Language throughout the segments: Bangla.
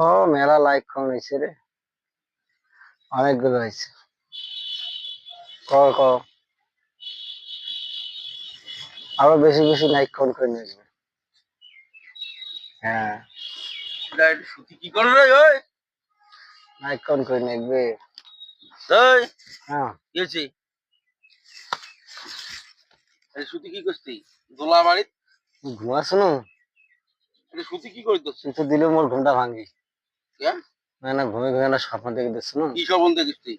ও মেলা লাইক কম হয়েছে রে, অনেকগুলো হয়েছে। কর কর, আরো বেশি বেশি লাইক কম করে নেবে। হ্যাঁ, সুতি কি করে রে ওই লাইক কম করে নেবে। ওই হ্যাঁ, কি হয়েছে সুতি কি করছিস দোলা বাড়ি ঘুমাস না? সুতি কি করে দিচ্ছিস তুই তো দিলে মোর ঘুমটা ভাঙি। হ্যাঁ না না, ঘুমে ঘুমে না স্বপ্ন দেখে দিচ্ছ না। কি স্বপন দেখিস তুই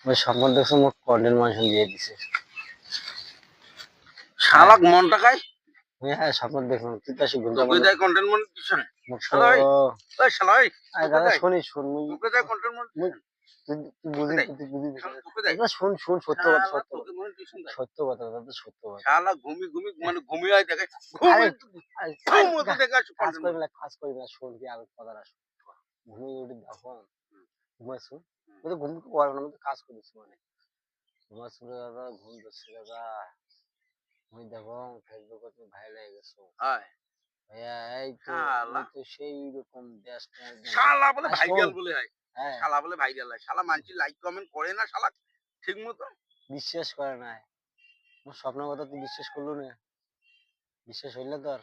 ওই স্বপ্ন দেখছো মোর কন্টেন্ট মেনশন দিয়ে দিছে। শালা মনটা খায় হ্যাঁ, স্বপ্ন দেখলাম তুই তো আসি ঘুমটা তোকে মানে দেয় কন্টেন্ট মনিটাইজেশন মোর তো। শালা ওই শালা ওই আরে তোকে দাদা দেয় শুনিস, শুন তোকে দেয় কন্টেন্ট মুই মনিটাইজেশন তুই তোকে বুঝি, দেয় তুই বুঝি শালা তোকে দেয় না, শুন শুন, সত্য কথা, শালা সত্য তোকে কথা, মনিটাইজেশন দেয় সত্য কথা দাদা, সত্য কথা। শালা ঘুমি ঘুমি মানে ঘুমিয়ে আয় দেখে আরে ঘুমি আরে, ঘুম মতো দেখে আসো কাজ কন্টেন্ট করবি না, কাজ করবি না, শুন কি আগে কথাটা শুন। ঘুমিয়ে উঠে দেখো, ঘুমাইছো, তুই তো ঘুম পারবো না, আমি তো কাজ করেছি মানে। ঘুমাইছো রে দাদা, ঘুম ধরছে দাদা। আমি দেখো ফেসবুকে তুমি ভাইরাল হয়ে গেছো হয় ভাইয়া। এই তো আমি শালা তো সেই রকম ব্যস্ত একদম। শালা বলে আর শোন, ভাইরাল বলে হয় হ্যাঁ, শালা বলে ভাইরাল হয় শালা মানছি লাইক কমেন্ট করে না শালা ঠিক মতো বিশ্বাস করে নাই, আমার স্বপ্নের কথা তুই বিশ্বাস করলু না, বিশ্বাস হইলে তোর,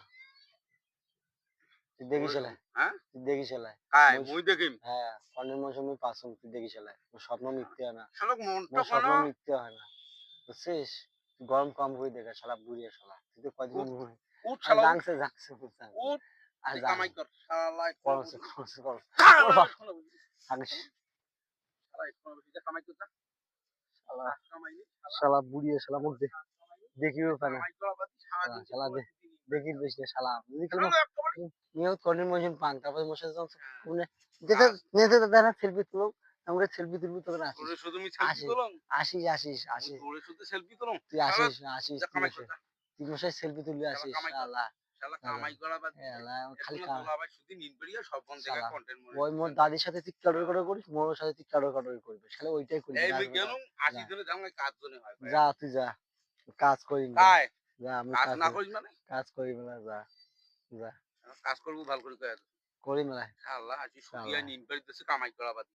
তুই দেখিস এলাই, হ্যাঁ তুই দেখিস এলাই। কায় মুই দেখিম হ্যাঁ, কর্ণের মৌসুমী পাসুম, তুই দেখিস এলাই, মোর স্বপ্ন মিথ্যে হয় না, শালা মনটা মোর কেন স্বপ্ন মিথ্যে হয় না, বুঝছিস? তুই গরম কম হয়ে দেখা শালা বুড়িয়ে শালা, তুই তো কদিন উঠ উঠ আর শালা উঠ জানছে জানছে জানছে উঠ আর তুই জান কামাই কর শালা এখনো করছে বুঝি করছে কর ওর শালা বাপ এখনো বুঝি থাকিস শালা এখনো বুঝি যা কামাই কর যা শালা, কাজ কামাইনি শালা শালা বুড়িয়ে শালা মুখ দেখিও পায় না। কামাই করা বাদ শালা সারাদিন যে শালা তোমার দেখি বেশ না শালা বুঝি খেলবো। শালা একেবারে নিয়ত কর্ণের মৌসুম পান, তারপরে মশা হ্যাঁ, মানে যেতে নিতে দাদা সেলফি তুলো, আমরা সেলফি তুলবি, তোকে আসিস, তোরে শুধু আমি সেলফি আসিস, তুলং আসিস, আসিস, আসিস, তোরে শুধু সেলফি তুলং তুই শালা আসিস, আসিস, যা তুই কামাই কর মশাই, যা তুই মশাই সেলফি তুলবি, শালা আসিস কামাই কর শালা। শালা শালা কামাই করা বাদ দিয়ে শালা খালি এখনো কাম দোলা ভাই শুধু নিন বেরিয়ে সব বন্ধ থেকে শালা। কন্টেন্ট ওই মোর মনিটাইজেশন দাদির সাথে তুই কারোর কারোর করিস, মোর সাথে তুই কারোর কারোর করবি, শালা ওইটাই করবি, এই যা মুই যা গেলুম ৮০ যা জনে যাও কাজ জনে হয় ভাই যা, তুই যা, কাজ করিম যা, কায় যা আমি কাজ কাজ না করিস মানে কাজ করিম না, যা যা কাজ করবো ভালো করে কয়ে করিম না আল্লাহ আজি শালা। সুদিয়া নিন বেরিতেছে কামাই করা বাদ